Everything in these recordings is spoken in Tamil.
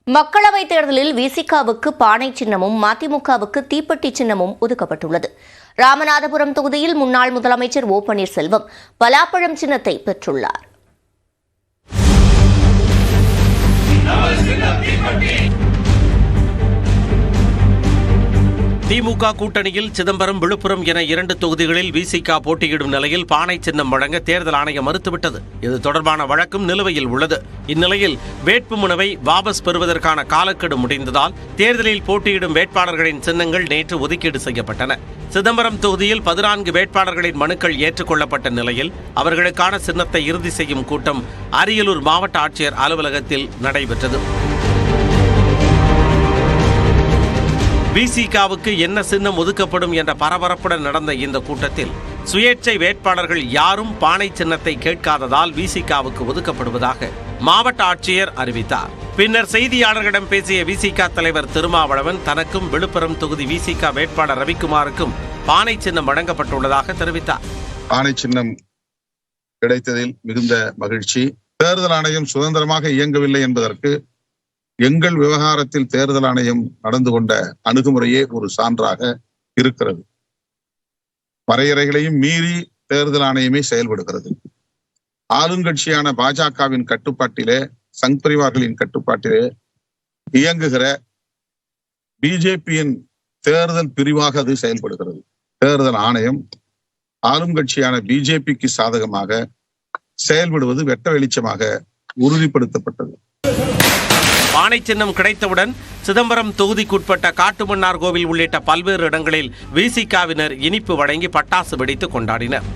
மக்களவைத் தேர்தலில் விசிகாவுக்கு பானை சின்னமும் மதிமுகவுக்கு தீப்பெட்டி சின்னமும் ஒதுக்கப்பட்டுள்ளது. ராமநாதபுரம் தொகுதியில் முன்னாள் முதலமைச்சர் ஓ பன்னீர்செல்வம் பலாப்பழம் சின்னத்தை பெற்றுள்ளார். திமுக கூட்டணியில் சிதம்பரம், விழுப்புரம் என 2 தொகுதிகளில் விசிக போட்டியிடும் நிலையில் பானை சின்னம் வழங்க தேர்தல் ஆணையம் மறுத்துவிட்டது. இது தொடர்பான வழக்கும் நிலுவையில் உள்ளது. இந்நிலையில் வேட்புமனுவை வாபஸ் பெறுவதற்கான காலக்கெடு முடிந்ததால் தேர்தலில் போட்டியிடும் வேட்பாளர்களின் சின்னங்கள் நேற்று ஒதுக்கீடு செய்யப்பட்டன. சிதம்பரம் தொகுதியில் 14 வேட்பாளர்களின் மனுக்கள் ஏற்றுக்கொள்ளப்பட்ட நிலையில் அவர்களுக்கான சின்னத்தை இறுதி செய்யும் கூட்டம் அரியலூர் மாவட்ட ஆட்சியர் அலுவலகத்தில் நடைபெற்றது. விசிகாவுக்கு என்ன சின்னம் ஒதுக்கப்படும் என்ற பரபரப்புடன் நடந்த இந்த கூட்டத்தில் சுயேட்சை வேட்பாளர்கள் யாரும் பானை சின்னத்தை கேட்காததால் விசிகாவுக்கு ஒதுக்கப்படுவதாக மாவட்ட ஆட்சியர் அறிவித்தார். பின்னர் செய்தியாளர்களிடம் பேசிய விசிக தலைவர் திருமாவளவன் தனக்கும் விழுப்புரம் தொகுதி விசிக வேட்பாளர் ரவிக்குமாருக்கும் பானை சின்னம் வழங்கப்பட்டுள்ளதாக தெரிவித்தார். பானை சின்னம் கிடைத்ததில் மிகுந்த மகிழ்ச்சி. தேர்தல் ஆணையம் சுதந்திரமாக இயங்கவில்லை என்பதற்கு எங்கள் விவகாரத்தில் தேர்தல் ஆணையம் நடந்து கொண்ட அணுகுமுறையே ஒரு சான்றாக இருக்கிறது. வரையறைகளையும் மீறி தேர்தல் ஆணையமே செயல்படுகிறது. ஆளுங்கட்சியான பாஜகவின் கட்டுப்பாட்டிலே, சங் பரிவார்களின் கட்டுப்பாட்டிலே இயங்குகிற பிஜேபியின் தேர்தல் பிரிவாக அது செயல்படுகிறது. தேர்தல் ஆணையம் ஆளுங்கட்சியான பிஜேபிக்கு சாதகமாக செயல்படுவது வெட்ட வெளிச்சமாக உறுதிப்படுத்தப்பட்டது. பானை சின்னம் கிடைத்தவுடன் சிதம்பரம் தொகுதிக்குட்பட்ட காட்டுமன்னார் கோவில் உள்ளிட்ட பல்வேறு இடங்களில் விசிகாவினர் இனிப்பு வழங்கி பட்டாசு வெடித்து கொண்டாடினர்.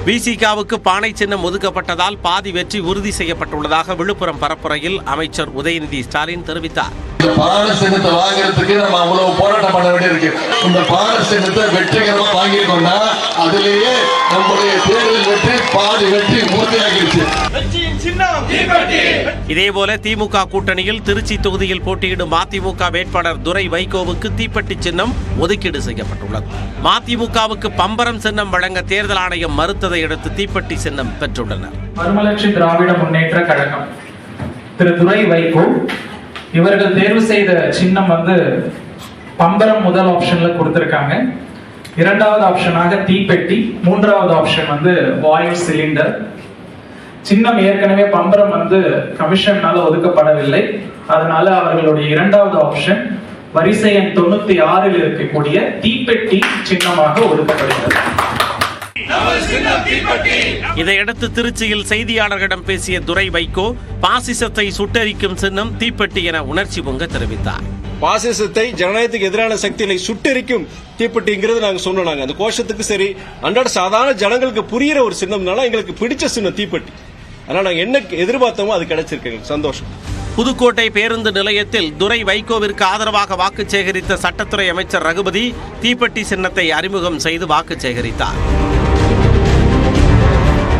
விசிகாவுக்கு பானை சின்னம் ஒதுக்கப்பட்டதால் பாதி வெற்றி உறுதி செய்யப்பட்டுள்ளதாக விழுப்புரம் பரப்புரையில் அமைச்சர் உதயநிதி ஸ்டாலின் தெரிவித்தார். பானை சின்னத்தை வாங்குறதுக்கு நம்ம அவ்வளவு போராட்டம் பண்ண வேண்டியிருக்கு. இந்த பானை சின்னத்தை வெற்றிகரமா வாங்கியிருக்கோம்னா அதிலேயே நம்முடைய தேர்தல் வெற்றி பாதி வெற்றி உறுதியாகிருச்சு. இதேபோல திமுக கூட்டணியில் திருச்சி தொகுதியில் போட்டியிடும் மதிமுக வேட்பாளர் துரை வைகோவுக்கு தீப்பெட்டி சின்னம் ஒதுக்கீடு செய்யப்பட்டுள்ளது. மதிமுகவுக்கு பம்பரம் சின்னம் வழங்க தேர்தல் ஆணையம் மறுத்ததை அடுத்து தீப்பெட்டி சின்னம் பெற்றுள்ளனர். மறுமலர்ச்சி திராவிட முன்னேற்ற கழகம் திரு துரை வைகோ இவர்கள் தேர்வு செய்த சின்னம் பம்பரம் முதல் ஆப்ஷன்ல கொடுத்திருக்காங்க. 2வது ஆப்ஷனாக தீப்பெட்டி, 3வது ஆப்ஷன் வாயு சிலிண்டர். சின்னம் ஏற்கனவே பம்பரம் கமிஷனால ஒதுக்கப்படவில்லை. அதனால அவர்களுடைய 2வது ஆப்ஷன் வரிசை எண் 96 இருக்கக்கூடிய தீப்பெட்டி சின்னமாக ஒதுக்கப்படுகிறது. இதையடுத்து திருச்சியில் செய்தியாளர்களிடம் பேசிய துரை வைகோ பாசிசத்தை சுட்டெரிக்கும் சின்னம் தீப்பெட்டி என உணர்ச்சி பொங்க தெரிவித்தார். பாசிசத்தை, ஜனநாயகத்துக்கு எதிரான சக்திகளை சுட்டெரிக்கும் தீப்பெட்டிங்கிறது நாங்க சொன்னோம். அந்த கோஷத்துக்கு சரி, அன்றாட சாதாரண ஜனங்களுக்கு புரியுற ஒரு சின்னம்னால எங்களுக்கு பிடிச்ச சின்னம் தீப்பெட்டி. அதனால நாங்க என்ன எதிர்பார்த்தோமோ அது கிடைச்சிருக்கு. சந்தோஷம். புதுக்கோட்டை பேருந்து நிலையத்தில் துரை வைகோவிற்கு ஆதரவாக வாக்கு சேகரித்த சட்டத்துறை அமைச்சர் ரகுபதி தீப்பெட்டி சின்னத்தை அறிமுகம் செய்து வாக்கு சேகரித்தார்.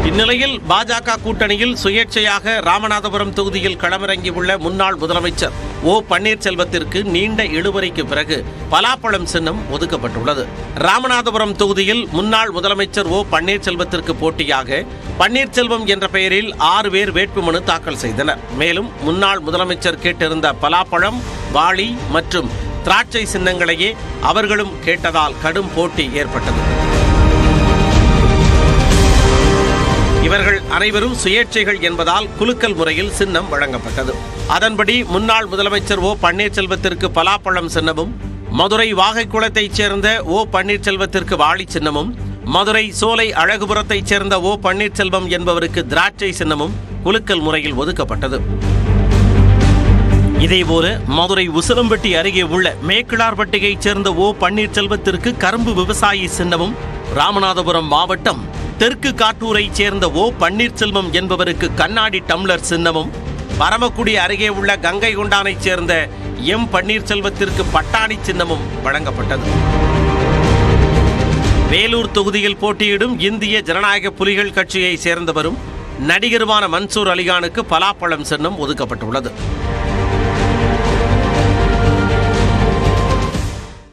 இந்நிலையில் பாஜக கூட்டணியில் சுயேட்சையாக ராமநாதபுரம் தொகுதியில் களமிறங்கியுள்ள முன்னாள் முதலமைச்சர் ஓ பன்னீர்செல்வத்திற்கு நீண்ட இழுபறிக்கு பிறகு பலாப்பழம் சின்னம் ஒதுக்கப்பட்டுள்ளது. ராமநாதபுரம் தொகுதியில் முன்னாள் முதலமைச்சர் ஓ பன்னீர்செல்வத்திற்கு போட்டியாக பன்னீர்செல்வம் என்ற பெயரில் 6 பேர் வேட்புமனு தாக்கல் செய்தனர். மேலும் முன்னாள் முதலமைச்சர் கேட்டிருந்த பலாப்பழம், வாளி மற்றும் திராட்சை சின்னங்களையே அவர்களும் கேட்டதால் கடும் போட்டி ஏற்பட்டது. இவர்கள் அனைவரும் சுயேட்சைகள் என்பதால் குலுக்கல் முறையில் சின்னம் வழங்கப்பட்டது. அதன்படி முன்னாள் முதலமைச்சர் ஓ பன்னீர்செல்வத்திற்கு பலாப்பழம் சின்னமும், மதுரை வாகைக்குளத்தைச் சேர்ந்த ஓ பன்னீர்செல்வத்திற்கு வாளி சின்னமும், மதுரை சோலை அழகுபுரத்தைச் சேர்ந்த ஓ பன்னீர்செல்வம் என்பவருக்கு திராட்சை சின்னமும் குலுக்கல் முறையில் ஒதுக்கப்பட்டது. இதேபோல மதுரை உசிலம்பட்டி அருகே உள்ள மேக்கிழார்பட்டியைச் சேர்ந்த ஓ பன்னீர்செல்வத்திற்கு கரும்பு விவசாயி சின்னமும், ராமநாதபுரம் மாவட்டம் தெற்கு காட்டூரைச் சேர்ந்த ஓ பன்னீர்செல்வம் என்பவருக்கு கண்ணாடி டம்ளர் சின்னமும், பரமக்குடி அருகே உள்ள கங்கை கொண்டானைச் சேர்ந்த எம் பன்னீர்செல்வத்திற்கு பட்டாணி சின்னமும் வழங்கப்பட்டது. வேலூர் தொகுதியில் போட்டியிடும் இந்திய ஜனநாயக புலிகள் கட்சியை சேர்ந்தவரும் நடிகருமான மன்சூர் அலிகானுக்கு பலாப்பழம் சின்னம் ஒதுக்கப்பட்டுள்ளது.